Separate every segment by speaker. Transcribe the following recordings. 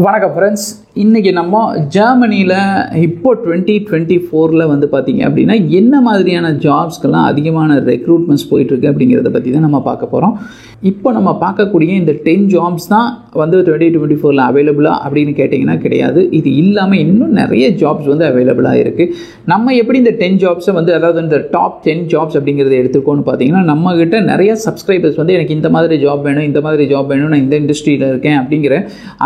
Speaker 1: வணக்கம் ஃப்ரெண்ட்ஸ். இன்றைக்கி நம்ம ஜெர்மனியில் இப்போ 2024 வந்து பார்த்திங்க அப்படின்னா என்ன மாதிரியான ஜாப்ஸ்க்கெல்லாம் அதிகமான ரெக்ரூட்மெண்ட்ஸ் போயிட்டுருக்கு அப்படிங்கிறத பற்றி தான் நம்ம பார்க்க போகிறோம். இப்போ நம்ம பார்க்கக்கூடிய இந்த 10 ஜாப்ஸ் தான் வந்து 2024 அவைலபிளாக அப்படின்னு கேட்டிங்கன்னா கிடையாது. இது இல்லாமல் இன்னும் நிறைய ஜாப்ஸ் வந்து அவைலபிளாக இருக்குது. நம்ம எப்படி இந்த 10 ஜாப்ஸை வந்து அதாவது இந்த டாப் 10 ஜாப்ஸ் அப்படிங்கிறத எடுத்துக்கோன்னு பார்த்தீங்கன்னா நம்மகிட்ட நிறைய சப்ஸ்கிரைபர்ஸ் வந்து எனக்கு இந்த மாதிரி ஜாப் வேணும், இந்த மாதிரி ஜாப் வேணும், நான் இந்த இண்டஸ்ட்ரியில் இருக்கேன் அப்படிங்கிற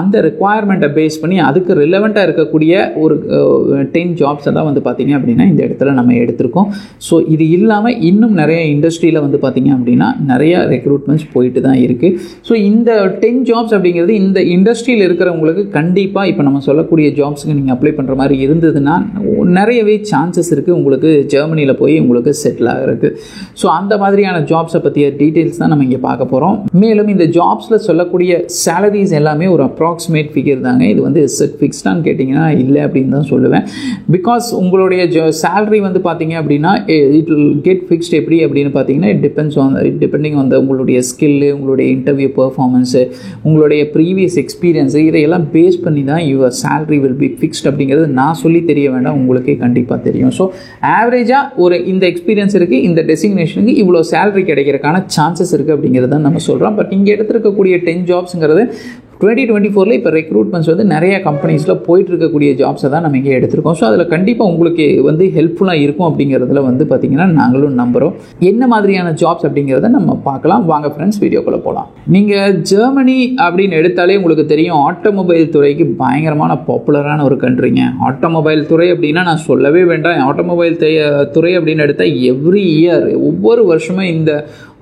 Speaker 1: அந்த ரெக்குவயர்மெண்ட்டை பேஸ் பண்ணி அதுக்கு ரிலவெண்ட்டாக இருக்கக்கூடிய ஒரு 10 ஜாப்ஸை தான் வந்து பார்த்திங்க அப்படின்னா இந்த இடத்துல நம்ம எடுத்திருக்கோம். ஸோ இது இல்லாமல் இன்னும் நிறைய இண்டஸ்ட்ரியில் வந்து பார்த்திங்க அப்படின்னா நிறைய ரெக்ரூட்மெண்ட்ஸ் போயிட்டு தான் இருக்குது. ஸோ இந்த 10 ஜாப்ஸ் அப்படிங்கிறது இந்த இண்டஸ்ட்ரியில் இருக்கிறவங்களுக்கு கண்டிப்பாக இப்போ நம்ம சொல்லக்கூடிய ஜாப்ஸுக்கு நீங்கள் அப்ளை பண்ணுற மாதிரி இருந்ததுன்னா நிறையவே சான்சஸ் இருக்குது உங்களுக்கு ஜெர்மனியில் போய் உங்களுக்கு செட்டில் ஆகிறதுக்கு. ஸோ அந்த மாதிரியான ஜாப்ஸை பற்றிய டீட்டெயில்ஸ் தான் நம்ம இங்கே பார்க்க போகிறோம். மேலும் இந்த ஜாப்ஸில் சொல்லக்கூடிய சேலரிஸ் எல்லாமே ஒரு அப்ராக்சிமேட் ஃபிகர் தாங்க. இது வந்து ஃபிக்ஸ்டான்னு கேட்டிங்கன்னா இல்லை அப்படின்னு தான் சொல்லுவேன். பிகாஸ் உங்களுடைய சேலரி வந்து பார்த்தீங்க அப்படின்னா இட் வில் கெட் ஃபிக்ஸ்ட் எப்படி அப்படின்னு பார்த்தீங்கன்னா டிபெண்டிங் ஆன் உங்களுடைய ஸ்கில்லு, உங்களுடைய இன்டர்வியூ பெர்ஃபார்மன்ஸு, உங்களுடைய ப்ரீவியஸ் எக்ஸ்பீரியன்ஸு, இதையெல்லாம் பேஸ் பண்ணி தான் your salary will be fixed அப்படிங்கிறது நான் சொல்லி தெரிய வேண்டாம், உங்களுக்கே கண்டிப்பாக தெரியும். ஸோ ஆவரேஜாக ஒரு இந்த எக்ஸ்பீரியன்ஸ் இருக்குது, இந்த டெசிக்னேஷனுக்கு இவ்வளோ சேலரி கிடைக்கிறதுக்கான சான்சஸ் இருக்குது அப்படிங்கிறது தான் நம்ம சொல்கிறோம். பட் இங்கே எடுத்துருக்கக்கூடிய 10 ஜாப்ஸுங்கிறது 2024 இப்போ ரெக்ரூட்மெண்ட்ஸ் வந்து நிறைய கம்பெனிஸில் போயிட்டு இருக்கக்கூடிய ஜாப்ஸை தான் நம்ம இங்கே எடுத்திருக்கோம். ஸோ அதில் கண்டிப்பாக உங்களுக்கு வந்து ஹெல்ப்ஃபுல்லாக இருக்கும் அப்படிங்கிறதுல வந்து பார்த்திங்கன்னா நாங்களும் நம்புகிறோம். என்ன மாதிரியான ஜாப்ஸ் அப்படிங்கிறத நம்ம பார்க்கலாம். வாங்க ஃப்ரெண்ட்ஸ், வீடியோக்குள்ளே போகலாம். நீங்கள் ஜெர்மனி அப்படின்னு எடுத்தாலே உங்களுக்கு தெரியும், ஆட்டோமொபைல் துறைக்கு பயங்கரமான பாப்புலரான ஒரு கண்ட்ரிங்க. ஆட்டோமொபைல் துறை அப்படின்னா நான் சொல்லவே வேண்டாம். ஆட்டோமொபைல் துறை அப்படின்னு எடுத்தால் எவ்ரி இயர் ஒவ்வொரு வருஷமும் இந்த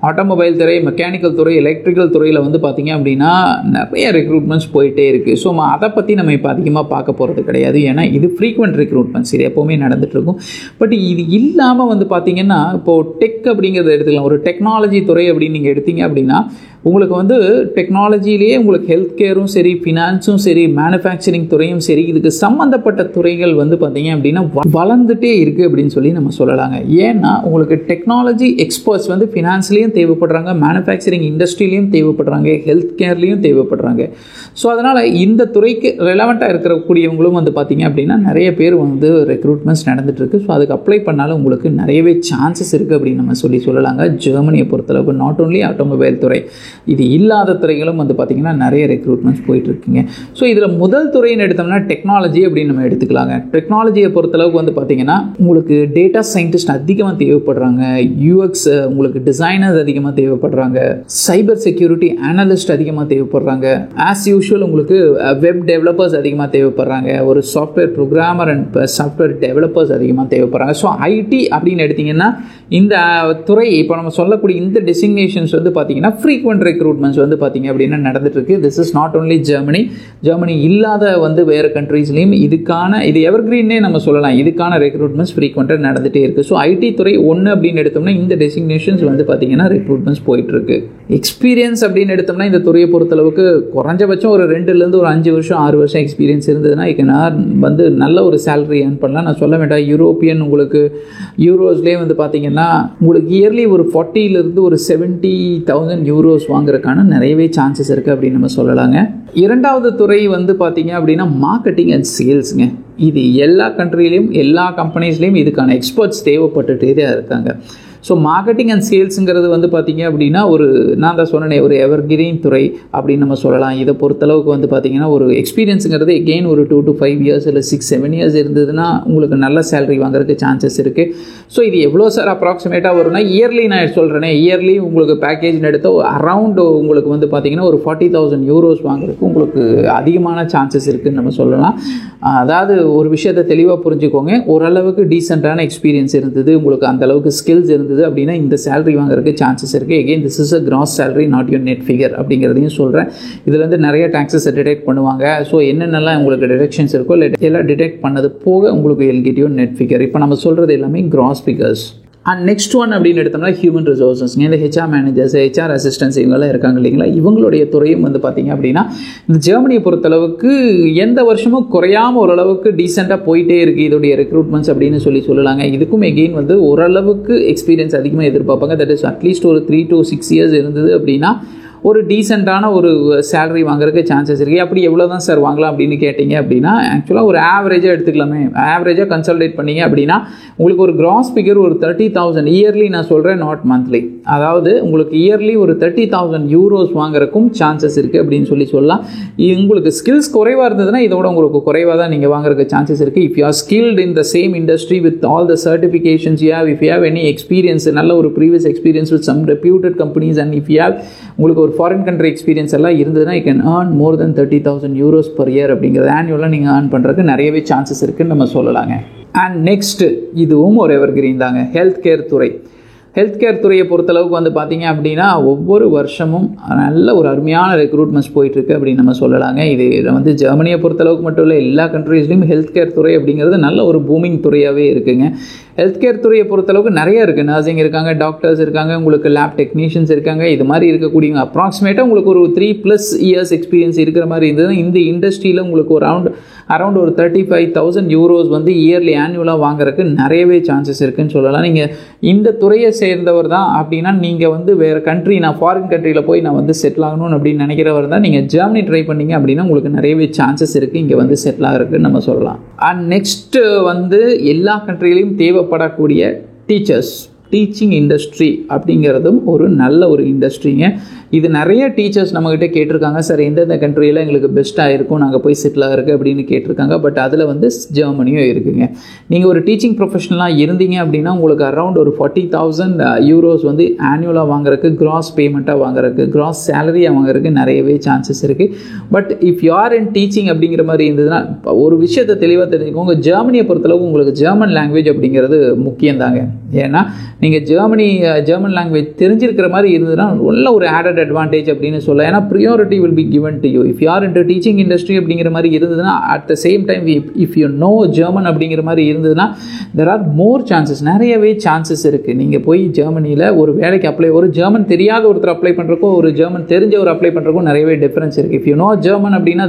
Speaker 1: ஆட்டோமொபைல் துறை, மெக்கானிக்கல் துறை, எலக்ட்ரிக்கல் துறையில் வந்து பார்த்திங்க அப்படின்னா நிறைய ரெக்ரூட்மெண்ட்ஸ் போயிட்டே இருக்குது. ஸோ அதை பற்றி நம்ம இப்போ அதிகமாக பார்க்க போகிறது கிடையாது. ஏன்னா இது ஃப்ரீக்வெண்ட் ரெக்ரூட்மெண்ட்ஸ், இது எப்போவுமே நடந்துகிட்ருக்கும். பட் இது இல்லாமல் வந்து பார்த்திங்கன்னா இப்போது டெக் அப்படிங்கிறத எடுத்துக்கலாம். ஒரு டெக்னாலஜி துறை அப்படின்னு நீங்கள் எடுத்தீங்க அப்படின்னா உங்களுக்கு வந்து டெக்னாலஜியிலேயே உங்களுக்கு ஹெல்த் கேரும் சரி, ஃபினான்ஸும் சரி, மேனுஃபேக்சரிங் துறையும் சரி, இதுக்கு சம்மந்தப்பட்ட துறைகள் வந்து பார்த்திங்க அப்படின்னா வளர்ந்துட்டே இருக்குது அப்படின்னு சொல்லி நம்ம சொல்லலாங்க. ஏன்னா உங்களுக்கு டெக்னாலஜி எக்ஸ்பர்ட்ஸ் வந்து ஃபினான்ஸ்லேயும் தேவைப்படுறாங்க, மேனுஃபேக்சரிங் இண்டஸ்ட்ரியிலையும் தேவைப்படுறாங்க, ஹெல்த் கேர்லேயும் தேவைப்படுறாங்க. ஸோ அதனால் இந்த துறைக்கு ரெலவெண்ட்டாக இருக்கக்கூடியவங்களும் வந்து பார்த்திங்க அப்படின்னா நிறைய பேர் வந்து ரெக்ரூட்மெண்ட்ஸ் நடந்துகிட்ருக்கு. ஸோ அதுக்கு அப்ளை பண்ணாலும் உங்களுக்கு நிறையவே சான்சஸ் இருக்குது அப்படின்னு நம்ம சொல்லலாங்க. ஜெர்மனியை பொறுத்தளவுக்கு நாட் ஓன்லி ஆட்டோமொபைல் துறை, இது இல்லாத துறைகளும் வந்து பார்த்திங்கன்னா நிறைய ரெக்ரூட்மெண்ட்ஸ் போயிட்டுருக்குங்க. ஸோ இதில் முதல் துறைன்னு எடுத்தோம்னா டெக்னாலஜி அப்படின்னு நம்ம எடுத்துக்கலாங்க. டெக்னாலஜியை பொறுத்தளவுக்கு வந்து பார்த்திங்கன்னா உங்களுக்கு டேட்டா சயின்டிஸ்ட் அதிகமாக தேவைப்படுறாங்க, யூஎக்ஸ் உங்களுக்கு டிசைனர்ஸ் அதிகமாக தேவைப்படுறாங்க, சைபர் செக்யூரிட்டி அனலிஸ்ட் அதிகமாக தேவைப்படுறாங்க, ஆஸ் யூஷுவல் உங்களுக்கு வெப் டெவலப்பர்ஸ் அதிகமாக தேவைப்படுறாங்க, ஒரு software programmer and software developers அதிகமாக தேவைப்படுறாங்க. ஸோ ஐடி அப்படின்னு எடுத்திங்கன்னா இந்த துறை இப்போ நம்ம சொல்லக்கூடிய இந்த டெசிக்னேஷன்ஸ் வந்து பார்த்திங்கன்னா ஃப்ரீக்வெண்ட் ரெக்ரூட்மெண்ட்ஸ் வந்து பார்த்திங்க அப்படின்னா நடந்துகிட்ருக்கு. This is not only Germany இல்லாத வந்து வேறு கண்ட்ரீஸ்லேயும் இது எவர்கிரீன்னே நம்ம சொல்லலாம், இதுக்கான ரெக்ரூட்மெண்ட்ஸ் ஃப்ரீக்வெண்ட்டாக நடந்துகிட்டே இருக்குது. ஸோ ஐடி துறை ஒன்று அப்படின்னு எடுத்தோம்னா இந்த டெசிக்னேஷன்ஸ் வந்து பார்த்திங்கன்னா ரெக்ரூட்மெண்ட்ஸ் போயிட்டுருக்கு. எக்ஸ்பீரியன்ஸ் அப்படின்னு எடுத்தோம்னா இந்த துறையை பொறுத்தளவுக்கு குறைஞ்சபட்சம் ஒரு 2லேருந்து ஒரு 5 வருஷம் 6 வருஷம் எக்ஸ்பீரியன்ஸ் இருந்ததுன்னா வந்து நல்ல ஒரு சேலரி ஏர்ன் பண்ணலாம். நான் சொல்ல வேண்டாம், யூரோப்பியன் உங்களுக்கு யூரோஸ்லேயே வந்து பார்த்திங்கன்னா உங்களுக்கு இயர்லி ஒரு 40லேருந்து ஒரு 70,000 யூரோஸ் வாங்குறதுக்கான நிறையவே சான்சஸ் இருக்குது அப்படின்னு நம்ம சொல்லலாங்க. இரண்டாவது துறை வந்து பார்த்திங்க அப்படின்னா மார்க்கெட்டிங் அண்ட் சேல்ஸுங்க. இது எல்லா கண்ட்ரிலையும் எல்லா கம்பெனிஸ்லேயும் இதுக்கான எக்ஸ்பர்ட்ஸ் தேவைப்பட்டுகிட்டே தான் இருக்காங்க. ஸோ மார்க்கெட்டிங் அண்ட் சேல்ஸுங்கிறது வந்து பார்த்திங்க அப்படின்னா நான் தான் சொன்னேன், ஒரு எவர்கிரீன் துறை அப்படின்னு நம்ம சொல்லலாம். இதை பொறுத்தளவுக்கு வந்து பார்த்திங்கன்னா ஒரு எக்ஸ்பீரியன்ஸுங்கிறது எகெயின் ஒரு 2 to 5 இயர்ஸ் இல்லை 6-7 இயர்ஸ் இருந்ததுன்னா உங்களுக்கு நல்ல சேலரி வாங்குறதுக்கு சான்சஸ் இருக்குது. ஸோ இது எவ்வளோ சார் அப்ராக்சிமேட்டாக வரும்னா இயர்லி நான் சொல்கிறேனே, இயர்லி உங்களுக்கு பேக்கேஜ்னு எடுத்த அரவுண்ட் உங்களுக்கு வந்து பார்த்திங்கன்னா ஒரு 40,000 யூரோஸ் வாங்குறதுக்கு உங்களுக்கு அதிகமான சான்சஸ் இருக்குதுன்னு நம்ம சொல்லலாம். அதாவது ஒரு விஷயத்தை தெளிவாக புரிஞ்சுக்கோங்க, ஓரளவுக்கு டீசெண்டான எக்ஸ்பீரியன்ஸ் இருந்தது, உங்களுக்கு அந்தளவுக்கு ஸ்கில்ஸ் இருந்தது அப்படின்னா இந்த சேலரி வாங்குறதுக்கு சான்சஸ் இருக்குது. Again this is a cross salary, not your net figure அப்படிங்கிறதையும் சொல்கிறேன். இதில் வந்து நிறைய டாக்ஸஸை டிடெக்ட் பண்ணுவாங்க. ஸோ என்னென்னலாம் உங்களுக்கு டிடெக்ஷன்ஸ் இருக்கோ எல்லாம் டிடெக்ட் பண்ணது போக உங்களுக்கு எல்கிட் யுவர் நெட் ஃபிகர். இப்போ நம்ம சொல்கிறது எல்லாமே cross figures. And next one அப்படின்னு எடுத்தோம்னா ஹியூமன் ரிசோர்ஸஸ். இந்த ஹெச்ஆர் மேனேஜர்ஸ், ஹெச்ஆர் அசிஸ்டன்ஸ் இவங்கெல்லாம் இருக்காங்க இல்லைங்களா, இவங்களுடைய துறையும் வந்து பார்த்திங்க அப்படின்னா இந்த ஜெர்மனியை பொறுத்தளவுக்கு எந்த வருஷமும் குறையாமல் ஓரளவுக்கு டீசெண்டாக போயிட்டே இருக்குது இதோடைய ரெக்ரூட்மெண்ட்ஸ் அப்படின்னு சொல்லலாங்க. இதுக்கும் எகெயின் வந்து ஓரளவுக்கு எக்ஸ்பீரியன்ஸ் அதிகமாக எதிர்பார்ப்பாங்க. தட் இஸ் அட்லீஸ்ட் ஒரு 3 to 6 இயர்ஸ் இருந்தது அப்படின்னா ஒரு டீசெண்டான ஒரு சேலரி வாங்குறதுக்கு சான்சஸ் இருக்குது. அப்படி எவ்வளோ தான் சார் வாங்கலாம் அப்படின்னு கேட்டிங்க அப்படின்னா, ஆக்சுவலாக ஒரு ஆவரேஜாக எடுத்துக்கலாமே. ஆவரேஜாக கன்சல்டேட் பண்ணிங்க அப்படின்னா உங்களுக்கு ஒரு கிராஸ் ஃபிகர் ஒரு 30,000 இயர்லி, நான் சொல்கிறேன் நாட் மந்த்லி, அதாவது உங்களுக்கு இயர்லி ஒரு 30,000 யூரோஸ் வாங்குறதுக்கும் சான்சஸ் இருக்குது அப்படின்னு சொல்லலாம். உங்களுக்கு ஸ்கில்ஸ் குறைவாக இருந்ததுன்னா இதோட உங்களுக்கு குறைவாக தான் நீங்கள் வாங்குறதுக்கு சான்சஸ் இருக்குது. If you are skilled in the same industry with all the certifications you have, if you have any experience, நல்ல ஒரு previous experience with some reputed companies, and if you have உங்களுக்கு ஒரு ஃபாரின் கண்ட்ரி எக்ஸ்பீரியன்ஸ் எல்லாம் இருந்ததுன்னா you can earn more than 30,000 euros per year அப்படிங்கிறது ஆனுவலாக நீங்கள் earn பண்ணுறதுக்கு நிறையவே சான்சஸ் இருக்குன்னு நம்ம சொல்லலாங்க. அண்ட் நெக்ஸ்ட், இதுவும் ஒரு எவர்கிரீன் தாங்க, ஹெல்த் கேர் துறை. ஹெல்த் கேர் துறையை பொறுத்தளவுக்கு வந்து பார்த்தீங்க அப்படின்னா ஒவ்வொரு வருஷமும் நல்ல ஒரு அருமையான ரெக்ரூட்மெண்ட்ஸ் போயிட்டுருக்கு அப்படின்னு நம்ம சொல்லலாங்க. இது வந்து ஜெர்மனியை பொறுத்தளவுக்கு மட்டும் இல்லை, எல்லா கண்ட்ரீஸ்லையும் ஹெல்த் கேர் துறை அப்படிங்கிறது நல்ல ஒரு பூமிங் துறையாகவே இருக்குங்க. ஹெல்த் கேர் துறையை பொறுத்தளவுக்கு நிறைய இருக்குது. நர்சிங் இருக்காங்க, டாக்டர்ஸ் இருக்காங்க, உங்களுக்கு லேப் டெக்னீஷியன்ஸ் இருக்காங்க. இது மாதிரி இருக்கக்கூடியவங்க அப்ராக்சிமேட்டாக உங்களுக்கு ஒரு 3+ இயர்ஸ் எக்ஸ்பீரியன்ஸ் இருக்கிற மாதிரி இருந்ததுன்னா இந்த இண்டஸ்ட்ரியில் உங்களுக்கு ஒரு அரௌண்ட் ஒரு 35,000 யூரோஸ் வந்து இயர்லி ஆனுவலாக வாங்குறதுக்கு நிறையவே சான்சஸ் இருக்குன்னு சொல்லலாம். நீங்கள் இந்த துறையை சேர்ந்தவர் தான் அப்படின்னா நீங்கள் வந்து வேறு கண்ட்ரி, நான் ஃபாரின் கண்ட்ரியில் போய் நான் வந்து செட்டில் ஆகணும்னு அப்படின்னு நினைக்கிறவர் தான் நீங்கள் ஜெர்மனி ட்ரை பண்ணிங்க அப்படின்னா உங்களுக்கு நிறையவே சான்சஸ் இருக்குது இங்கே வந்து செட்டில் ஆகிறதுக்குன்னு நம்ம சொல்லலாம். அண்ட் நெக்ஸ்ட்டு வந்து எல்லா கண்ட்ரிலையும் தேவைப்படக்கூடிய டீச்சர்ஸ், டீச்சிங் இண்டஸ்ட்ரி அப்படிங்கிறதும் ஒரு நல்ல ஒரு இண்டஸ்ட்ரிங்க. இது நிறைய டீச்சர்ஸ் நம்மக்கிட்ட கேட்டிருக்காங்க, சார் எந்தெந்த கண்ட்ரியில் எங்களுக்கு பெஸ்ட்டாக இருக்கும் நாங்கள் போய் செட்டில் ஆகிருக்கு அப்படின்னு கேட்டிருக்காங்க. பட் அதில் வந்து ஜெர்மனியும் இருக்குங்க. நீங்கள் ஒரு டீச்சிங் ப்ரொஃபஷனலாக இருந்தீங்க அப்படின்னா உங்களுக்கு அரௌண்ட் ஒரு 40,000 யூரோஸ் வந்து ஆனுவலாக வாங்குறதுக்கு, கிராஸ் பேமெண்ட்டாக வாங்குறதுக்கு, கிராஸ் சேலரியாக வாங்குறதுக்கு நிறையவே சான்சஸ் இருக்குது. But if you R in teaching அப்படிங்கிற மாதிரி இருந்ததுன்னா ஒரு விஷயத்தை தெளிவாக தெரிஞ்சுக்கோங்க, ஜெர்மனியை பொறுத்தளவுக்கு உங்களுக்கு ஜெர்மன் லாங்குவேஜ் அப்படிங்கிறது முக்கியம்தாங்க. ஏன்னா நீங்கள் ஜெர்மன் லாங்குவேஜ் தெரிஞ்சிருக்கிற மாதிரி இருந்ததுன்னா நல்ல ஒரு ஆடட் அட்வான்டேஜ் அப்படின்னு சொல்லலாம். ஏன்னா priority will be given to you if you R into teaching industry அப்படிங்கிற மாதிரி இருந்ததுன்னா. At the same time if you know German அப்படிங்கிற மாதிரி இருந்ததுன்னா தெர் ஆர் மோர் சான்சஸ், நிறையவே சான்சஸ் இருக்குது. நீங்கள் போய் ஜெர்மனியில் ஒரு வேலைக்கு அப்ளை, ஒரு ஜெர்மன் தெரியாத ஒருத்தர் அப்ளை பண்ணுறக்கோ ஒரு ஜெர்மன் தெரிஞ்ச ஒரு அப்ளை பண்ணுறக்கும் நிறையவே டிஃப்ரென்ஸ் இருக்குது. இஃப் யூ நோ ஜெர்மன் அப்படின்னா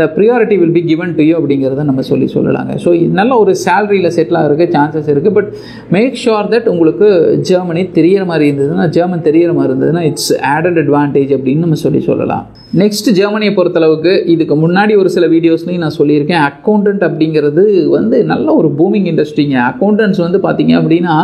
Speaker 1: த priority will be given to you அப்படிங்கிறத நம்ம சொல்லலாங்க. ஸோ நல்ல ஒரு சேலரியில் செட்டில் ஆகிறதுக்கு சான்சஸ் இருக்குது. பட் மேக் ஷுர் தட் உங்களுக்கு ஜெர்மனி தெரிகிற மாதிரி இருந்ததுன்னா, ஜெர்மன் தெரிகிற மாதிரி இருந்ததுன்னா இட்ஸ் ஆடட் அட்வான்டேஜ் அப்படின்னு நம்ம சொல்லலாம். நெக்ஸ்ட், ஜெர்மனியை பொறுத்தளவுக்கு இதுக்கு முன்னாடி ஒரு சில வீடியோஸ்லையும் நான் சொல்லியிருக்கேன், அக்கௌண்டன்ட் அப்படிங்கிறது வந்து நல்ல ஒரு பூமிங் இண்டஸ்ட்ரிங்க. அக்கௌண்டன்ட்ஸ் வந்து பார்த்தீங்க அப்படின்னா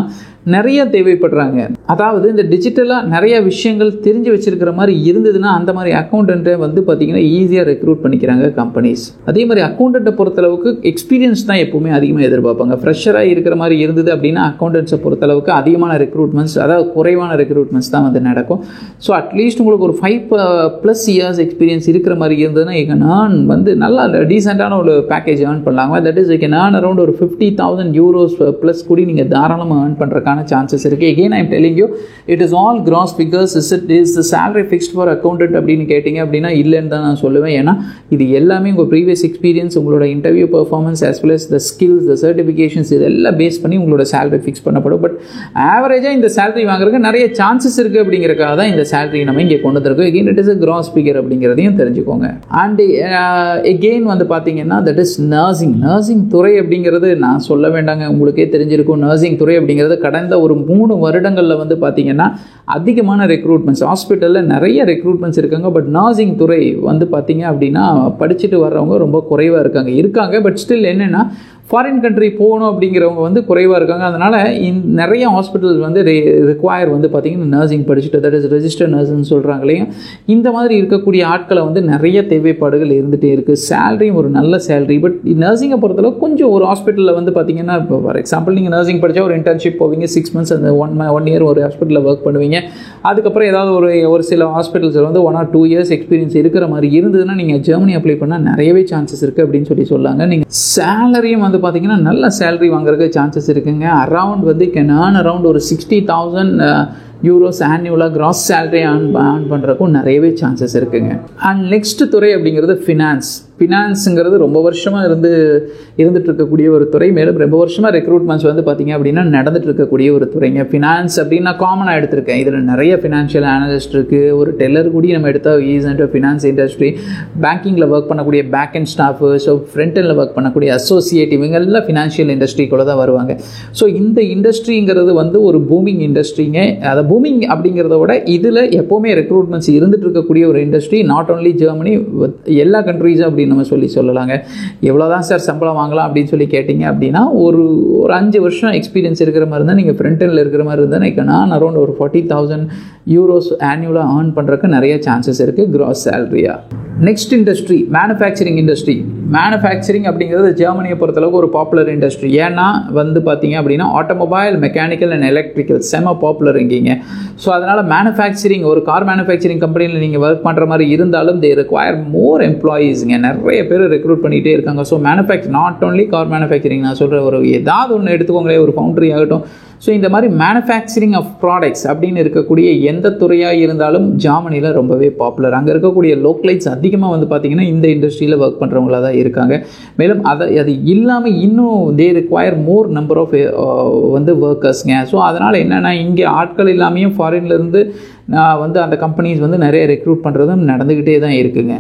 Speaker 1: நிறைய தேவைப்படுறாங்க. அதாவது இந்த டிஜிட்டலாக நிறைய விஷயங்கள் தெரிஞ்சு வச்சிருக்கிற மாதிரி இருந்ததுன்னா அந்த மாதிரி அக்கௌண்டண்ட்டை வந்து பார்த்தீங்கன்னா ஈஸியாக ரெக்ரூட் பண்ணிக்கிறாங்க கம்பெனிஸ். அதே மாதிரி அக்கௌண்டண்ட்டை பொறுத்தளவுக்கு எக்ஸ்பீரியன்ஸ் தான் எப்போவுமே அதிகமாக எதிர்பார்ப்பாங்க. ஃப்ரெஷராக இருக்கிற மாதிரி இருந்தது அப்படின்னா அக்கௌண்டன்ட்ஸை பொறுத்தளவுக்கு அதிகமான ரெக்ரூட்மெண்ட்ஸ், அதாவது குறைவான ரெக்ரூட்மெண்ட்ஸ் தான் வந்து நடக்கும். ஸோ அட்லீஸ்ட் உங்களுக்கு ஒரு 5+ இயர்ஸ் எக்ஸ்பீரியன்ஸ் இருக்கிற மாதிரி இருந்ததுன்னா you can earn வந்து நல்லா டீசெண்டான ஒரு பேக்கேஜ் ஏர்ன் பண்ணலாங்க. That is you can earn around ஒரு 50,000 யூரோஸ் ப்ளஸ் கூடி நீங்கள் தாராளமாக ஏர்ன் பண்ணுறதுக்கான chances இருக்கு. Again I am telling you it is all gross figures. Is the salary fixed for accountant அப்படின்னு கேட்டிங்க அப்படின்னா இல்லைன்னு தான் நான் சொல்லுவேன். ஏன்னா இது எல்லாமே உங்கள் ப்ரீவியஸ் எக்ஸ்பீரியன்ஸ், உங்களோட interview performance as well as the skills, the certifications இதெல்லாம் பேஸ் பண்ணி உங்களோட சேலரி ஃபிக்ஸ் பண்ணப்படும். பட் ஆவரேஜாக இந்த சேலரி வாங்குறதுக்கு நிறைய சான்சஸ் இருக்குது அப்படிங்கிறக்காக தான் இந்த சேலரி நம்ம இங்கே கொண்டு வந்திருக்கோம். Again it is a gross figure அப்படிங்கிறதையும் தெரிஞ்சுக்கோங்க. அண்ட் again வந்து பார்த்தீங்கன்னா that is நர்சிங் துறை அப்படிங்கிறது நான் சொல்ல வேண்டாங்க, உங்களுக்கே தெரிஞ்சிருக்கும். நர்சிங் துறை அப்படிங்கிறது கடந்த ஒரு 3 வருடங்களில் வந்து பார்த்தீங்கன்னா அதிகமான ரெக்ரூட்மெண்ட்ஸ், ஹாஸ்பிட்டலில் நிறைய ரெக்ரூட்மெண்ட்ஸ் இருக்காங்க. பட் நர்சிங் துறை வந்து பார்த்தீங்க அப்படின்னா படிச்சுட்டு வர்றவங்க ரொம்ப குறைவாக இருக்காங்க. பட் ஸ்டில் என்னென்னா ஃபாரின் கண்ட்ரி போகணும் அப்படிங்கிறவங்க வந்து குறைவாக இருக்காங்க. அதனால் நிறைய ஹாஸ்பிட்டல்ஸ் வந்து ரிக்வயர் வந்து பார்த்திங்கன்னா நர்சிங் படிச்சுட்டு, தட் இஸ் ரெஜிஸ்டர்ட் நர்ஸ்ன்னு சொல்கிறாங்களே, இந்த மாதிரி இருக்கக்கூடிய ஆட்களை வந்து நிறைய தேவைப்பாடுகள் இருந்துகிட்டே இருக்குது. சேலரியும் ஒரு நல்ல சேலரி. பட் நர்சிங்கை பொறுத்தளவு கொஞ்சம் ஒரு ஹாஸ்பிட்டலில் வந்து பார்த்திங்கன்னா, இப்போ ஃபார் எக்ஸாம்பிள் நீங்கள் நர்சிங் படித்தா ஒரு இன்டர்ன்ஷிப் போவீங்க, 6 months அந்த 1 year ஒரு ஹாஸ்பிட்டலில் ஒர்க் பண்ணுவீங்க. அதுக்கப்புறம் ஏதாவது ஒரு சில ஹாஸ்பிட்டல்ஸில் வந்து 1 or 2 years எக்ஸ்பீரியன்ஸ் இருக்கிற மாதிரி இருந்ததுன்னா நீங்கள் ஜெர்மனி அப்ளை பண்ணால் நிறையவே சான்சஸ் இருக்குது அப்படின்னு சொல்லாங்க. நீங்கள் சேலரியும் வந்து பார்த்தீங்கன்னா நல்ல சேலரி வாங்குறதுக்கு சான்சஸ் இருக்குங்க. அரவுண்ட் வந்து கேன் ஏர்ன் அரவுண்ட் ஒரு 60,000 யூரோஸ் ஆனுவலாக கிராஸ் சேலரி ஏர்ன் பண்ணுறதுக்கும் நிறையவே சான்சஸ் இருக்குங்க. அண்ட் நெக்ஸ்ட் துறை அப்படிங்கிறது ஃபினான்ஸ். ஃபினான்ஸுங்கிறது ரொம்ப வருஷமாக இருந்துட்டு இருக்கக்கூடிய ஒரு துறை. மேலும் ரொம்ப வருஷமாக ரெக்ரூட்மெண்ட்ஸ் வந்து பார்த்திங்க அப்படின்னா நடந்துட்டு இருக்கக்கூடிய ஒரு துறைங்க. ஃபினான்ஸ் அப்படின்னு நான் காமனாக எடுத்திருக்கேன். இதில் நிறைய ஃபினான்ஷியல் அனலிஸ்ட் இருக்குது. ஒரு டெல்லர் கூட நம்ம எடுத்தால் ஈஸன்ட் ஃபினான்ஸ் இண்டஸ்ட்ரி, பேங்கிங்கில் ஒர்க் பண்ணக்கூடிய back and staff, so front எண்டில் ஒர்க் பண்ணக்கூடிய அசோசியேட், இவங்கெல்லாம் ஃபினான்ஷியல் இண்டஸ்ட்ரிக்குள்ளே தான் வருவாங்க. ஸோ இந்த இண்டஸ்ட்ரிங்கிறது வந்து ஒரு பூமிங் இண்டஸ்ட்ரிங்க. அதை பூமிங் அப்படிங்கிறத விட இதில் எப்போவுமே ரெக்ரூட்மெண்ட்ஸ் இருந்துட்டு இருக்கக்கூடிய ஒரு இண்டஸ்ட்ரி. நாட் ஓன்லி ஜெர்மனி, எல்லா கண்ட்ரீஸும் அப்படின்னு நம்ம சொல்லலாங்க. எவ்வளோதான் சார் சம்பளம் வாங்கலாம் அப்படின்னு சொல்லி கேட்டிங்க அப்படின்னா ஒரு 5 வருஷம் எக்ஸ்பீரியன்ஸ் இருக்கிற மாதிரி இருந்தால், நீங்கள் ஃப்ரண்ட் எண்டில் இருக்கிற மாதிரி இருந்தால் நான் அரௌண்ட் ஒரு 40,000 யூரோஸ் ஆனுவலாக ஏர்ன் பண்ணுறதுக்கு நிறைய சான்சஸ் இருக்குது கிராஸ் சேலரியாக. Next industry manufacturing industry. Manufacturing அப்படிங்கிறது ஜெர்மனியை பொறுத்தளவுக்கு ஒரு பாப்புலர் இண்டஸ்ட்ரி. ஏன்னா வந்து பார்த்தீங்க அப்படின்னா ஆட்டோமொபைல், மெக்கானிக்கல் அண்ட் எலக்ட்ரிக்கல் செம பாப்புலர் இங்கேங்க. ஸோ அதனால் மேனுஃபேக்சரிங், ஒரு கார் மேனுஃபேக்சரிங் கம்பெனியில் நீங்கள் ஒர்க் பண்ணுற மாதிரி இருந்தாலும் தே ரிக்வயர் மோர் எம்ப்ளாயீஸுங்க. நிறைய பேர் ரெக்ரூட் பண்ணிகிட்டே இருக்காங்க. So not only car manufacturing, நான் சொல்கிற ஒரு ஏதாவது ஒன்று எடுத்துக்கோங்களேன், ஒரு ஃபவுண்டரி ஆகட்டும். ஸோ இந்த மாதிரி மேனுஃபேக்சரிங் ஆஃப் ப்ராடக்ட்ஸ் அப்படின்னு இருக்கக்கூடிய எந்த துறையாக இருந்தாலும் ஜெர்மனியில் ரொம்பவே பாப்புலர். அங்கே இருக்கக்கூடிய லோக்கலைட்ஸ் அதிகமாக வந்து பார்த்திங்கன்னா இந்த இண்டஸ்ட்ரியில் ஒர்க் பண்ணுறவங்களாக தான் இருக்காங்க. மேலும் அது இல்லாமல் இன்னும் தே ரிக்வயர் மோர் நம்பர் ஆஃப் வந்து ஒர்க்கர்ஸ்ங்க. ஸோ அதனால் என்னென்னா இங்கே ஆட்கள் இல்லாமையும் ஃபாரின்லேருந்து வந்து அந்த கம்பெனிஸ் வந்து நிறைய ரெக்ரூட் பண்ணுறதும் நடந்துக்கிட்டே தான் இருக்குங்க.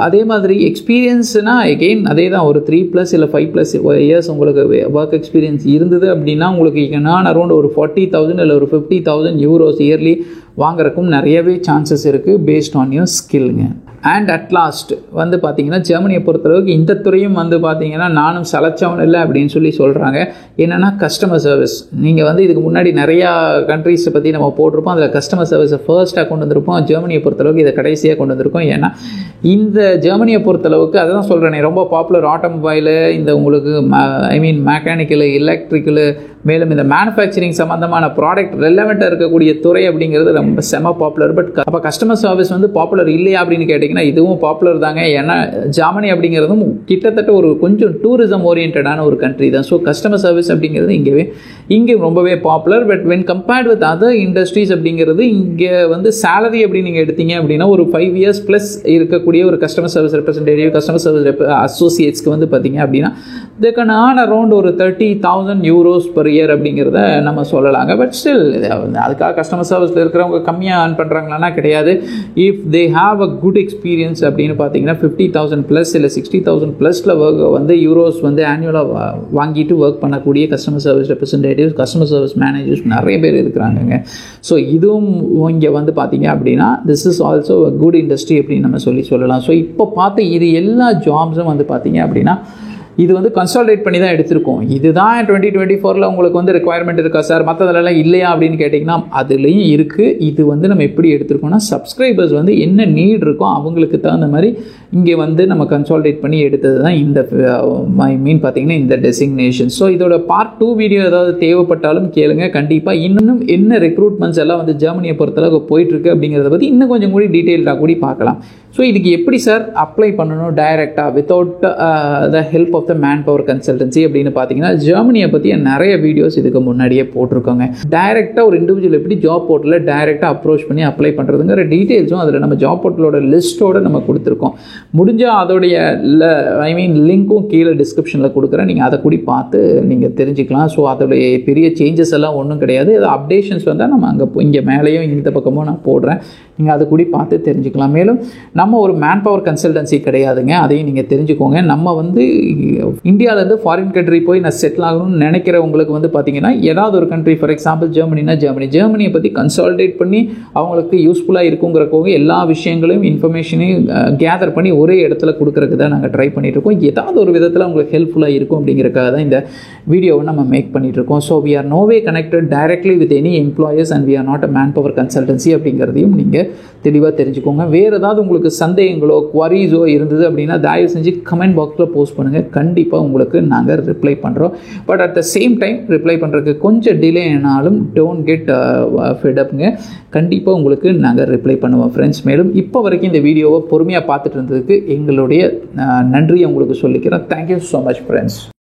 Speaker 1: அதே மாதிரி எக்ஸ்பீரியன்ஸ்னால் எகெயின் அதே தான், ஒரு 3+ இல்லை 5+ இயர்ஸ் உங்களுக்கு ஒர்க் எக்ஸ்பீரியன்ஸ் இருந்தது அப்படின்னா உங்களுக்கு நான் அரௌண்ட் ஒரு 40,000 இல்லை ஒரு 50,000 யூரோஸ் இயர்லி வாங்குறதுக்கும் நிறையவே சான்சஸ் இருக்குது பேஸ்ட் ஆன் யுவர் ஸ்கில்லுங்க. அண்ட் அட் லாஸ்ட் வந்து பார்த்திங்கன்னா ஜெர்மனியை பொறுத்தளவுக்கு இந்த துறையும் வந்து பார்த்திங்கன்னா நானும் சலைச்சவன் இல்லை அப்படின்னு சொல்கிறாங்க. என்னென்னா கஸ்டமர் சர்வீஸ். நீங்கள் வந்து இதுக்கு முன்னாடி நிறையா கண்ட்ரீஸை பற்றி நம்ம போட்டிருப்போம். அதில் கஸ்டமர் சர்வீஸை ஃபர்ஸ்ட்டாக கொண்டு வந்திருப்போம். ஜெர்மனியை பொறுத்தளவுக்கு இதை கடைசியாக கொண்டு வந்திருக்கோம். ஏன்னா இந்த ஜெர்மனியை பொறுத்தளவுக்கு அதை தான் சொல்கிறேன், ரொம்ப பாப்புலர் ஆட்டோமொபைலு, இந்த உங்களுக்கு மெக்கானிக்கலு, எலக்ட்ரிக்கலு, மேலும் இந்த மேனுஃபேக்சரிங் சம்மந்தமான ப்ராடக்ட் ரெலவெண்ட்டாக இருக்கக்கூடிய துறை அப்படிங்கிறது ரொம்ப செம பாப்புலர். பட் அப்போ கஸ்டமர் சர்வீஸ் வந்து பாப்புலர் இல்லையா அப்படின்னு கேட்டிங்கன்னா இதுவும் பாப்புலர் தாங்க. ஏன்னா ஜெர்மனி அப்படிங்கிறதும் கிட்டத்தட்ட ஒரு கொஞ்சம் டூரிசம் ஓரியன்டான ஒரு கண்ட்ரி தான். ஸோ கஸ்டமர் சர்வீஸ் அப்படிங்கிறது இங்கே ரொம்பவே popular. But when compared with other industries அப்படிங்கிறது இங்கே வந்து சேலரி அப்படின்னு நீங்கள் எடுத்தீங்க அப்படின்னா ஒரு 5 years ப்ளஸ் இருக்கக்கூடிய ஒரு customer service representative, customer service அசோசியேட்ஸ்க்கு வந்து பார்த்தீங்க அப்படின்னா they can earn around ஒரு 30,000 euros per year அப்படிங்கிறத நம்ம சொல்லலாங்க. பட் ஸ்டில் அதுக்காக கஸ்டமர் சர்வீஸில் இருக்கிறவங்க கம்மியாக ஏர்ன் பண்ணுறாங்களான்னா கிடையாது. If they have a good experience அப்படின்னு பார்த்தீங்கன்னா 50,000+ இல்லை 60,000+ ஒர்க் வந்து யூரோஸ் வந்து ஆனுவலாக வாங்கிட்டு ஒர்க் பண்ணக்கூடிய customer service representatives, customer service managers நிறைய பேர் இருக்கிறாங்கங்க. ஸோ இதுவும் இங்கே வந்து பார்த்தீங்க அப்படின்னா this is also a good industry அப்படின்னு நம்ம சொல்லலாம். ஸோ இப்போ பார்த்து இது எல்லா ஜாப்ஸும் வந்து பார்த்தீங்க அப்படின்னா இது வந்து கன்சாலிடேட் பண்ணி தான் எடுத்திருக்கோம். இதுதான் 2024 உங்களுக்கு வந்து ரெக்குவயர்மெண்ட் இருக்கா சார், மற்றதுலலாம் இல்லையா அப்படின்னு கேட்டிங்கன்னா அதுலேயும் இருக்குது. இது வந்து நம்ம எப்படி எடுத்திருக்கோம்னா சப்ஸ்கிரைபர்ஸ் வந்து என்ன நீட் இருக்கோ அவங்களுக்கு தகுந்த மாதிரி இங்கே வந்து நம்ம கன்சாலிடேட் பண்ணி எடுத்தது தான் இந்த பார்த்தீங்கன்னா இந்த டெசிக்னேஷன். ஸோ இதோட பார்ட் 2 வீடியோ ஏதாவது தேவைப்பட்டாலும் கேளுங்க. கண்டிப்பாக இன்னும் என்ன ரெக்ரூட்மெண்ட்ஸ் எல்லாம் வந்து ஜெர்மனியை பொறுத்தளவுக்கு போயிட்டுருக்கு அப்படிங்கிறத பற்றி இன்னும் கொஞ்சம் கூட டீட்டெயில்டாக கூட பார்க்கலாம். ஸோ இதுக்கு எப்படி சார் அப்ளை பண்ணணும் டைரெக்டாக without the help of the manpower consultancy அப்படின்னு பார்த்தீங்கன்னா ஜெர்மனியை பற்றி நிறைய வீடியோஸ் இதுக்கு முன்னாடியே போட்டிருக்கோங்க. டைரெக்டாக ஒரு இண்டிவிஜுவல் எப்படி ஜாப் போர்ட்டலில் டைரெக்டாக அப்ரோச் பண்ணி அப்ளை பண்ணுறதுங்கிற டீட்டெயில்ஸும் அதில் நம்ம ஜாப் போர்ட்டலோட லிஸ்ட்டோடு நம்ம கொடுத்துருக்கோம். முடிஞ்சால் அதோடைய லிங்க்கும் கீழே டிஸ்கிரிப்ஷனில் கொடுக்குறேன், நீங்கள் அதை கூடி பார்த்து நீங்கள் தெரிஞ்சுக்கலாம். ஸோ அதோடைய பெரிய சேஞ்சஸ் எல்லாம் ஒன்றும் கிடையாது. ஏதோ அப்டேஷன்ஸ் வந்தால் நம்ம அங்கே இங்கே மேலேயும் இந்த பக்கமும் நான் போடுறேன், நீங்கள் அதை கூடி பார்த்து தெரிஞ்சுக்கலாம். மேலும் நம்ம ஒரு மேன் பவர் கன்சல்டன்சி கிடையாதுங்க, அதையும் நீங்கள் தெரிஞ்சுக்கோங்க. நம்ம வந்து இந்தியாவிலேருந்து ஃபாரின் கண்ட்ரி போய் நான் செட்டில் ஆகணும்னு நினைக்கிறவங்களுக்கு வந்து பார்த்தீங்கன்னா ஏதாவது ஒரு கண்ட்ரி, ஃபார் எக்ஸாம்பிள் ஜெர்மனினா ஜெர்மனியை பற்றி கன்சாலிடேட் பண்ணி அவங்களுக்கு யூஸ்ஃபுல்லாக இருக்குங்கிறக்கோங்க எல்லா விஷயங்களையும் இன்ஃபர்மேஷனையும் கேதர் பண்ணி ஒரே இடத்துல கொடுக்குறதுக்கு தான் நாங்கள் ட்ரை பண்ணிகிட்ருக்கோம். ஏதாவது ஒரு விதத்தில் உங்களுக்கு ஹெல்ப்ஃபுல்லாக இருக்கும் அப்படிங்கிறக்காக தான் இந்த வீடியோவை நம்ம மேக் பண்ணிகிட்ருக்கோம். So we are no way connected directly with any employers and we are not a manpower consultancy அப்படிங்கிறதையும் நீங்கள் தெளிவாக தெரிஞ்சுக்கோங்க. வேறு ஏதாவது உங்களுக்கு சந்தேகங்களோ குவரிஸோ இருந்தது அப்படின்னா தயவு செஞ்சு கமெண்ட் பாக்ஸில் போஸ்ட் பண்ணுங்கள். கண்டிப்பாக உங்களுக்கு நாங்கள் ரிப்ளை பண்ணுறோம். But at the same time reply பண்ணுறதுக்கு கொஞ்சம் டிலே ஆனாலும் டோன்ட் கெட் ஃபெட் அப்ங்க. கண்டிப்பாக உங்களுக்கு நாங்கள் ரிப்ளை பண்ணுவோம் ஃப்ரெண்ட்ஸ். மேலும் இப்போ வரைக்கும் இந்த வீடியோவை பொறுமையாக பார்த்துட்டு இருந்ததுக்கு எங்களுடைய நன்றியை உங்களுக்கு சொல்லிக்கிறோம். Thank you so much friends.